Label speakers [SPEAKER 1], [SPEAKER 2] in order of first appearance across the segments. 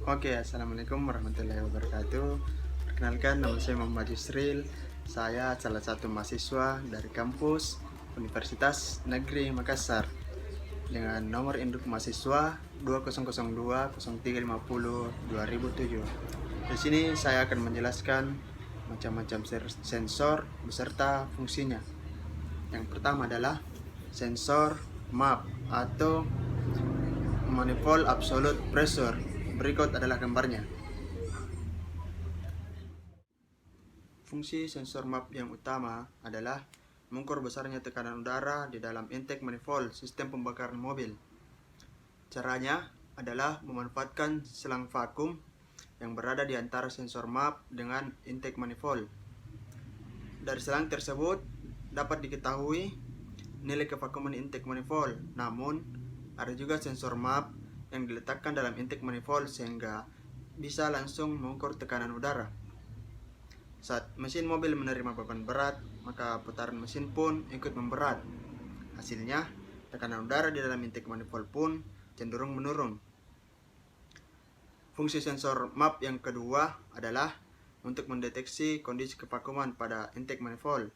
[SPEAKER 1] Oke, Assalamualaikum warahmatullahi wabarakatuh. Perkenalkan, nama saya Muhammad Yusril. Saya salah satu mahasiswa dari kampus Universitas Negeri Makassar dengan nomor induk mahasiswa 2002 0350 2007. Di sini saya akan menjelaskan macam-macam sensor beserta fungsinya. Yang pertama adalah sensor MAP atau Manifold Absolute Pressure. Berikut adalah gambarnya. Fungsi sensor MAP yang utama adalah mengukur besarnya tekanan udara di dalam intake manifold sistem pembakaran mobil. Caranya adalah memanfaatkan selang vakum yang berada di antara sensor MAP dengan intake manifold. Dari selang tersebut dapat diketahui nilai kevakuman intake manifold. Namun, ada juga sensor MAP yang diletakkan dalam intake manifold sehingga bisa langsung mengukur tekanan udara. Saat mesin mobil menerima beban berat, maka putaran mesin pun ikut memberat. Hasilnya, tekanan udara di dalam intake manifold pun cenderung menurun. Fungsi sensor MAP yang kedua adalah untuk mendeteksi kondisi kevakuman pada intake manifold.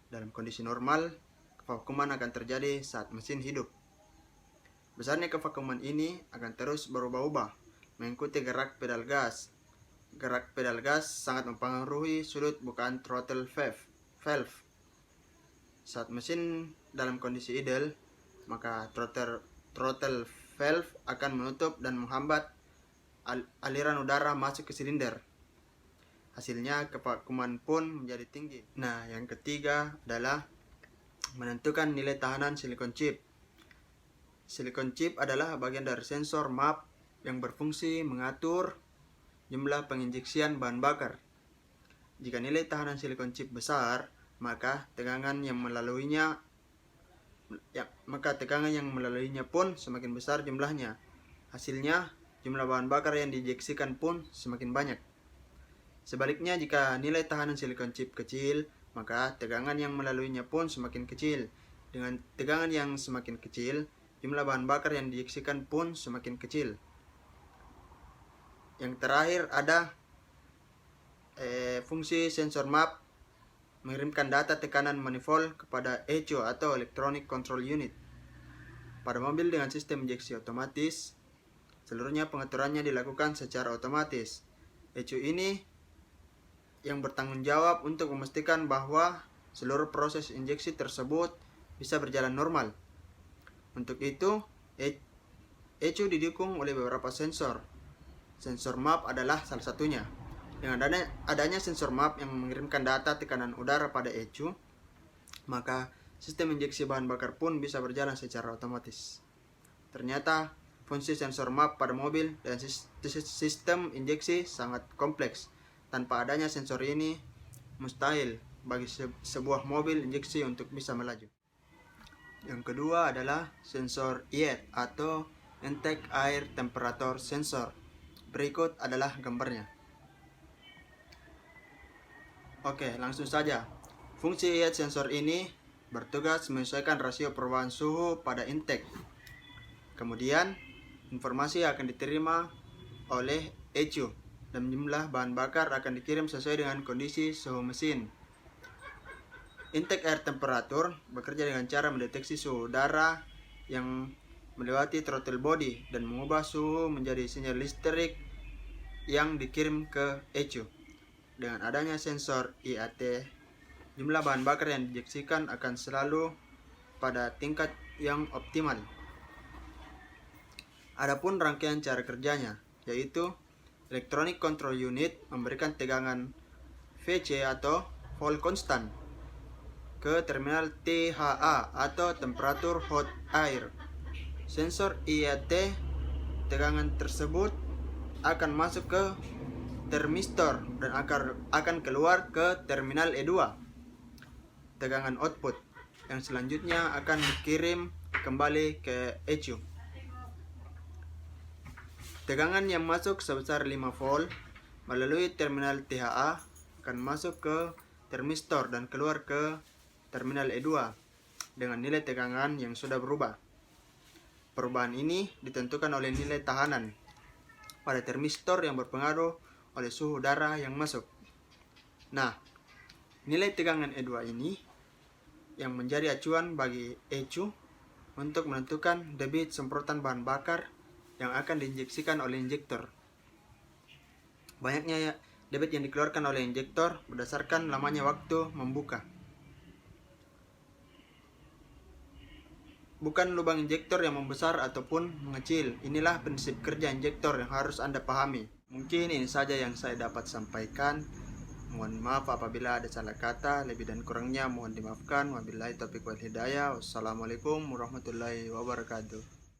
[SPEAKER 1] Dalam kondisi normal, kevakuman akan terjadi saat mesin hidup. Besarnya kevakuman ini akan terus berubah-ubah, mengikuti gerak pedal gas. Gerak pedal gas sangat mempengaruhi sudut bukaan throttle valve. Saat mesin dalam kondisi idle, maka throttle valve akan menutup dan menghambat aliran udara masuk ke silinder. Hasilnya kevakuman pun menjadi tinggi. Nah, yang ketiga adalah menentukan nilai tahanan silikon chip. Silikon chip adalah bagian dari sensor MAP yang berfungsi mengatur jumlah penginjeksian bahan bakar. Jika nilai tahanan silikon chip besar, maka tegangan yang melaluinya pun semakin besar jumlahnya. Hasilnya, jumlah bahan bakar yang diinjeksikan pun semakin banyak. Sebaliknya, jika nilai tahanan silikon chip kecil, maka tegangan yang melaluinya pun semakin kecil. Dengan tegangan yang semakin kecil, jumlah bahan bakar yang diinjeksikan pun semakin kecil. Yang terakhir ada fungsi sensor MAP mengirimkan data tekanan manifold kepada ECU atau Electronic Control Unit. Pada mobil dengan sistem injeksi otomatis, seluruhnya pengaturannya dilakukan secara otomatis. ECU ini yang bertanggung jawab untuk memastikan bahwa seluruh proses injeksi tersebut bisa berjalan normal. Untuk itu, ECU didukung oleh beberapa sensor. Sensor MAP adalah salah satunya. Dengan adanya sensor MAP yang mengirimkan data tekanan udara pada ECU, maka sistem injeksi bahan bakar pun bisa berjalan secara otomatis. Ternyata fungsi sensor MAP pada mobil dan sistem injeksi sangat kompleks. Tanpa adanya sensor ini, mustahil bagi sebuah mobil injeksi untuk bisa melaju. Yang kedua adalah sensor IAT atau Intake Air Temperature Sensor. Berikut adalah gambarnya. Oke, langsung saja. Fungsi IAT sensor ini bertugas menyesuaikan rasio perubahan suhu pada intake. Kemudian, informasi akan diterima oleh ECU dan jumlah bahan bakar akan dikirim sesuai dengan kondisi suhu mesin. Intake air temperature bekerja dengan cara mendeteksi suhu udara yang melewati throttle body dan mengubah suhu menjadi sinyal listrik yang dikirim ke ECU. Dengan adanya sensor IAT, jumlah bahan bakar yang diinjeksikan akan selalu pada tingkat yang optimal. Adapun rangkaian cara kerjanya, yaitu Electronic Control Unit memberikan tegangan VC atau volt constant ke terminal THA atau temperature hot air. Sensor IAT, tegangan tersebut akan masuk ke termistor dan akan keluar ke terminal E2, tegangan output, yang selanjutnya akan dikirim kembali ke ECU. Tegangan yang masuk sebesar 5 volt melalui terminal THA akan masuk ke termistor dan keluar ke terminal E2 dengan nilai tegangan yang sudah berubah. Perubahan ini ditentukan oleh nilai tahanan. pada termistor yang berpengaruh oleh suhu udara yang masuk. Nah, nilai tegangan E2 ini yang menjadi acuan bagi ECU untuk menentukan debit semprotan bahan bakar yang akan diinjeksikan oleh injektor. Banyaknya debit yang dikeluarkan oleh injektor berdasarkan lamanya waktu membuka. Bukan lubang injektor yang membesar ataupun mengecil. Inilah prinsip kerja injektor yang harus Anda pahami. Mungkin ini saja yang saya dapat sampaikan. Mohon maaf apabila ada salah kata, lebih dan kurangnya mohon dimaafkan. Wabillahi taufiq wal hidayah. Wassalamualaikum warahmatullahi wabarakatuh.